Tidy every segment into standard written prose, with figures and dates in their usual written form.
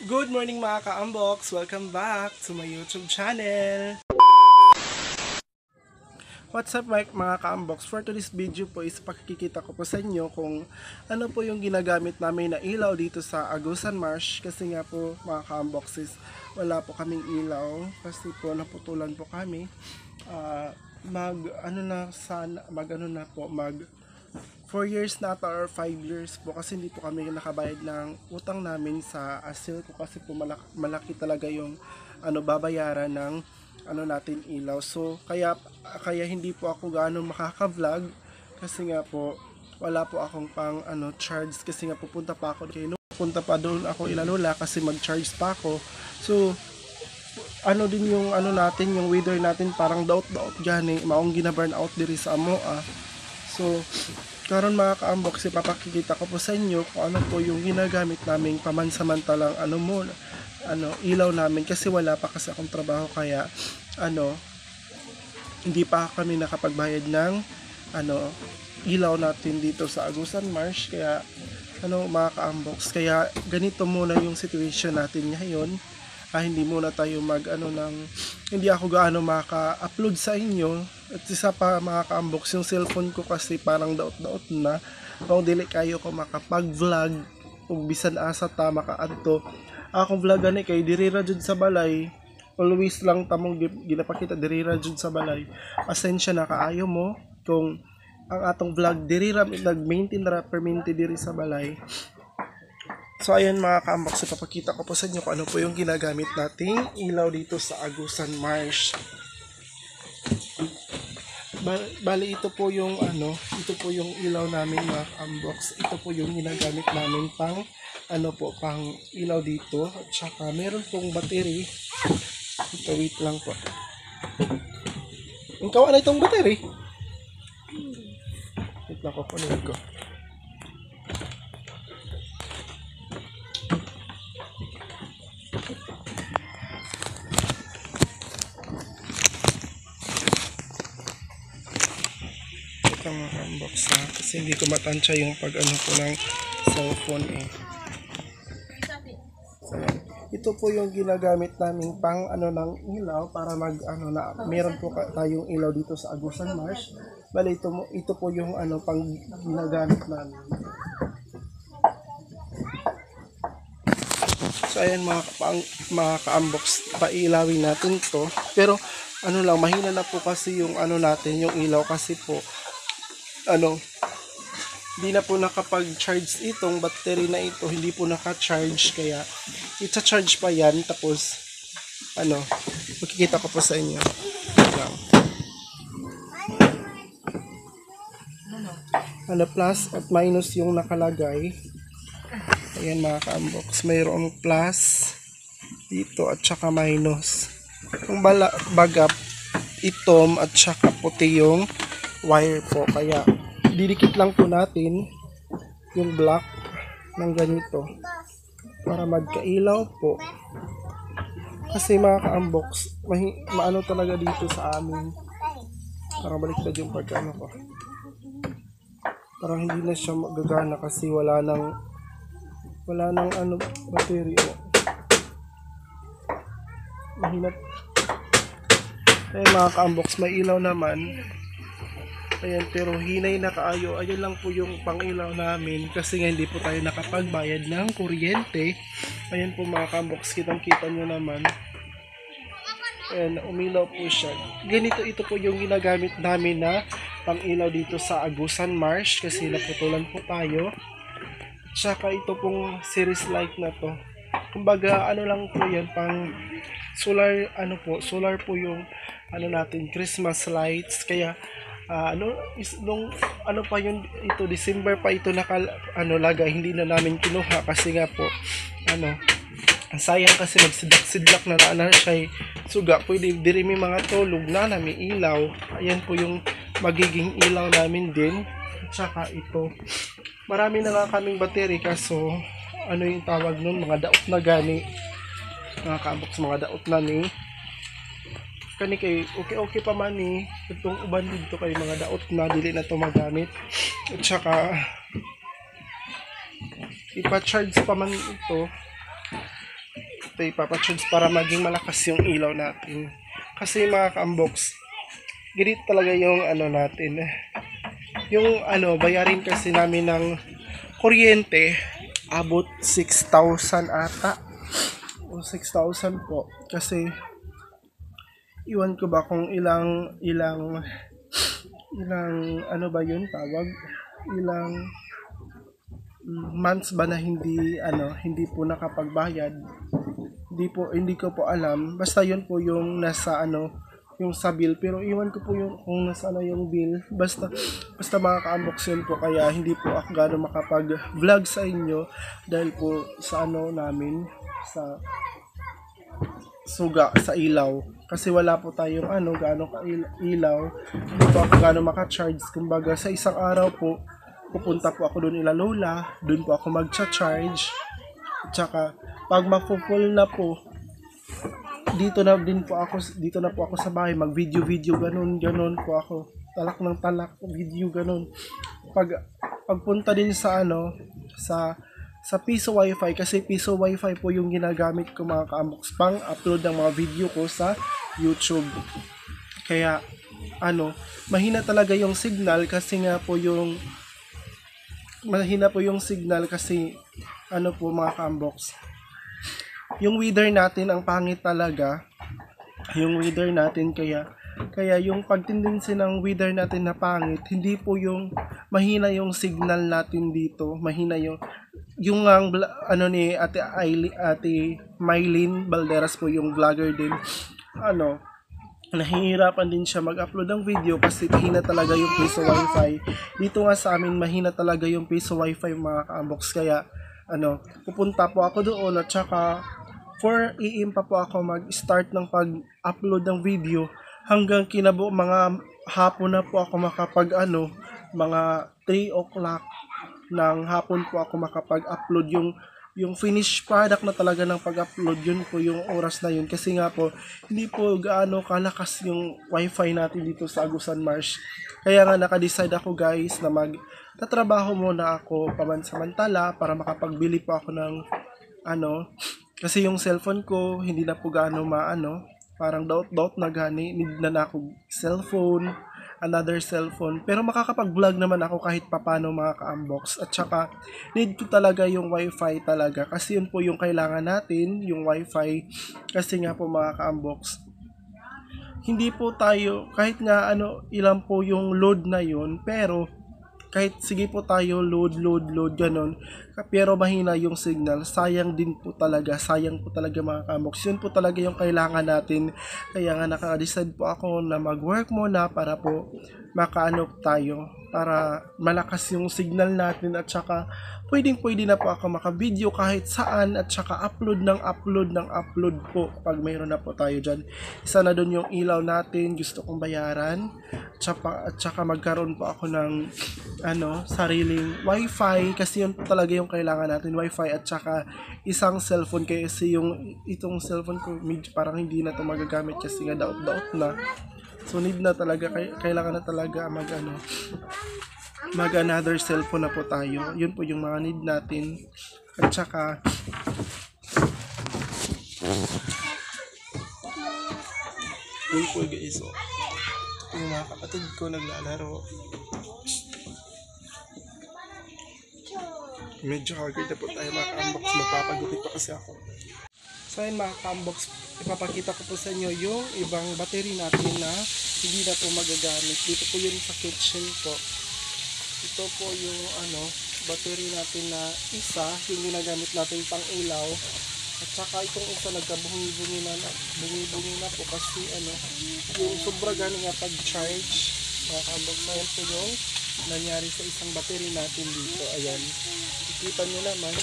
Good morning mga ka-unbox! Welcome back to my YouTube channel! What's up mga ka-unbox? For today's video po is pakikita ko po sa inyo kung ano po yung ginagamit namin na ilaw dito sa Agusan Marsh. Kasi nga po mga ka-unboxes, wala po kaming ilaw kasi po naputulan po kami. Mag 4 years na ata or 5 years po kasi hindi po kami nakabayad ng utang namin sa asil ko kasi po malaki talaga yung babayaran ng natin ilaw. So kaya hindi po ako gaano makaka-vlog kasi nga po wala po akong pang charge kasi nga pupunta pa ako punta pa doon ako ilalula kasi mag-charge pa ako. So din yung natin, yung weather natin parang daot-daot gani maong gina-burn out diri sa amoa. So karon mga ka-unbox, ipapakikita ko po sa inyo kung ano po yung ginagamit naming pamansamantalang ilaw namin kasi wala pa kasi akong trabaho kaya hindi pa kami nakapagbayad ng ilaw natin dito sa Agusan Marsh. Kaya mga ka-unbox, kaya ganito muna yung situation natin ngayon. Hindi muna tayo hindi ako gaano maka-upload sa inyo. At isa pa mga ka-unbox, yung cellphone ko kasi parang daot-daot na. Kung dili kayo ko makapag-vlog kung bisan asa ta makaadto akong vlogan kay diri ra jud sa balay, always lang tamong ginapakita diri ra jud sa balay. Asensya na kaayo mo kung ang atong vlog diri ra nag-maintain ra permanente diri sa balay. So ayan mga ka-unbox, ipapakita ko po sa inyo kung ano po yung ginagamit nating ilaw dito sa Agusan Marsh. Bali ito po yung ilaw namin mga ka-unbox. Ito po yung ginagamit namin pang pang ilaw dito. At saka meron pong battery. Ito, wait lang po. Ang kawa na itong battery. Wait lang ko, kunin ko. Mga unbox kasi hindi ko matansya yung pag ko ng cellphone So, ito po yung ginagamit namin pang ng ilaw para meron po tayong ilaw dito sa Agusan Marsh. Bali ito po yung pang ginagamit namin. So ayan mga ka-unbox, pailawin natin to. Pero mahina na po kasi yung natin, yung ilaw kasi po hindi na po nakapag-charge itong battery na ito, hindi po naka-charge kaya i-charge pa yan. Tapos makikita ko po sa inyo plus at minus yung nakalagay. Ayan mga ka-unbox, mayroong plus dito at saka minus. Yung bagap itom at saka puti yung wire po, kaya didikit lang po natin yung black ng ganito para magkailaw po. Kasi mga ka-unbox, maano talaga dito sa amin, parang baliktad yung pagkano ko, parang hindi na siya magagana kasi wala nang battery mahinap. Ayan mga ka-unbox, may ilaw naman. Ayan, pero hinay na kaayo. Ayun lang po yung pangilaw namin kasi nga hindi po tayo nakapagbayad ng kuryente. Ayan po mga ka-unbox, kitang-kita nyo naman. Ayan, umilaw po siya. Ganito, ito po yung ginagamit namin na pangilaw dito sa Agusan Marsh kasi naputulan po tayo. Tsaka ito pong series light na to. Kumbaga, lang po yan, pang solar, solar po yung natin, Christmas lights. Kaya pa yun, ito December pa ito lagay, hindi na namin kinuha kasi nga po sayang kasi magsidlak na siya suga. Pwede diri may mga tulog na may ilaw. Ayan po yung magiging ilaw namin din. At saka ito, marami na nga kaming battery kaso yung tawag nun, mga daot na gani mga ka-unbox, mga daot na ni kani kay okay pa man itong uban dito kay mga daot na dili na to magamit. At saka ipa-charge pa man ito ito ipapacharge para maging malakas yung ilaw natin. Kasi mga ka-unbox, ganito talaga yung ano natin. Yung ano, bayarin kasi namin ng kuryente, abot 6,000 ata. O 6,000 po. Kasi, iwan ko ba kung ilang ano ba yun tawag? Ilang months ba na hindi po nakapagbayad. Hindi ko po alam. Basta yun po yung nasa yung sa bill, pero iwan ko po yung kung nasa yung bill. Basta mga ka-unbox yun po, kaya hindi po ako gano'ng makapag-vlog sa inyo dahil po sa namin sa suga sa ilaw. Kasi wala po tayong gaano ka ilaw. Hindi po ako gano'ng maka-charge. Kumbaga sa isang araw po pupunta po ako doon ila lola, doon po ako mag-charge. Tsaka pag ma-full na po, dito na po ako sa bahay, mag-video ganun po ako. Talak ng talak, video ganun. Pagpunta din sa sa Piso Wi-Fi, kasi Piso Wi-Fi po yung ginagamit ko mga ka-unbox pang upload ng mga video ko sa YouTube. Kaya mahina talaga yung signal kasi po mga ka-unbox. Yung weather natin ang pangit talaga. Yung weather natin kaya yung pagtendency ng weather natin na pangit, hindi po yung mahina yung signal natin dito, mahina yung ni Ate Mylene Balderas po, yung vlogger din. Nahihirapan din siya mag-upload ng video kasi mahina talaga yung Piso Wi-Fi. Dito nga sa amin mahina talaga yung Piso Wi-Fi mga ka-unbox, kaya pupunta po ako doon at saka 4 AM pa po ako mag-start ng pag-upload ng video hanggang mga hapon na po ako mga 3 o'clock ng hapon po ako makapag-upload yung finished product na talaga ng pag-upload. Yun po yung oras na yun, kasi nga po hindi po gaano kalakas yung wifi natin dito sa Agusan Marsh. Kaya nga naka-decide ako guys na tatrabaho muna ako pamansamantala para makapagbili po ako ng kasi yung cellphone ko hindi na po gaano parang doubt na gani, need na ako another cellphone, pero makakapag-vlog naman ako kahit papano mga ka-unbox. At saka need ko talaga yung wifi talaga, kasi yun po yung kailangan natin, yung wifi. Kasi nga po mga ka-unbox, hindi po tayo kahit nga ilan po yung load na yun, pero kahit sige po tayo load ganon, pero mahina yung signal, sayang po talaga mga kamoks. Yun po talaga yung kailangan natin. Kaya nga naka-decide po ako na mag-work muna para po tayo, para malakas yung signal natin, at saka pwede na po ako maka-video kahit saan, at saka upload po pag mayroon na po tayo dyan. Isa na doon yung ilaw natin, gusto kong bayaran, at saka magkaroon po ako ng sariling wifi, kasi yun po talaga yung kailangan natin, wifi, at saka isang cellphone, kasi itong cellphone ko parang hindi na to magagamit kasi nga daot na. So need na talaga, kailangan na talaga mag another cellphone na po tayo. Yun po yung mga need natin. At saka yun po guys, yung mga kapatid ko naglalaro. Medyo haggard na po tayo mga ka-unbox, magpapagupit pa kasi ako. So ayun mga ka-unbox, ipapakita ko po sa inyo yung ibang battery natin na hindi na po magagamit. Dito po yun sa kitchen ko. Ito po yung battery natin na isa, yung ginagamit natin pang ilaw. At saka itong isa nagkabungi-bungi na po kasi yung sobra gani nga pag-charge. Mga ka-unbox, ayan po yung nangyari sa isang battery natin dito. Ayan, ikita nyo naman,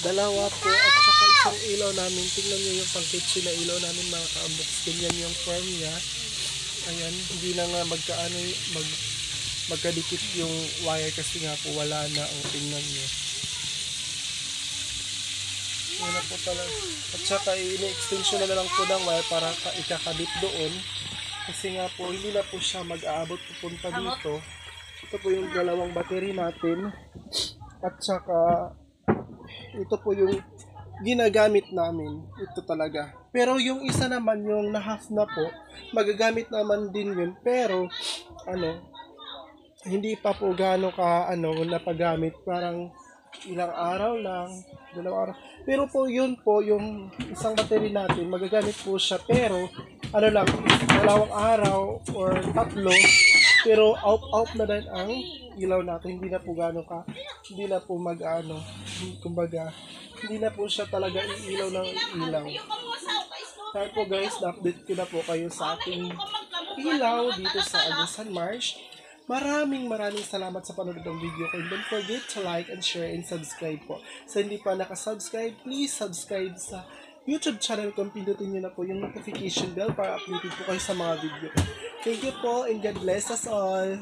dalawa po, at saka isang ilaw namin. Tingnan nyo yung pang kitchen na ilaw namin mga ka-unbox. Ganyan yung form niya. Ayan, hindi na nga magkadikit yung wire kasi nga po wala na. O tingnan nyo, wala po talaga. At saka ini-extension na lang po ng wire para ikakabit doon, kasi nga po hindi na po siya mag-aabot pupunta dito. Ito po yung dalawang battery natin, at saka ito po yung ginagamit namin. Ito talaga. Pero yung isa naman, yung na half na po, magagamit naman din yun. Pero, hindi pa po gaano ka, napagamit. Parang ilang araw lang, 2 araw. Pero po, yun po, yung isang battery natin, magagamit po siya. Pero, lang, 2 araw or 3. Pero, out na din ang ilaw natin. Hindi na po gaano ka, hindi na po kumbaga, hindi na po siya talaga iilaw ng ilaw. Kaya po guys, na-update ko na po kayo sa ating ilaw dito sa Agusan Marsh. Maraming salamat sa panonood ng video ko. And don't forget to like and share and subscribe po. Sa hindi pa nakasubscribe, please subscribe sa YouTube channel ko. Pindutin nyo na po yung notification bell para updated po kayo sa mga video ko. Thank you po and God bless us all.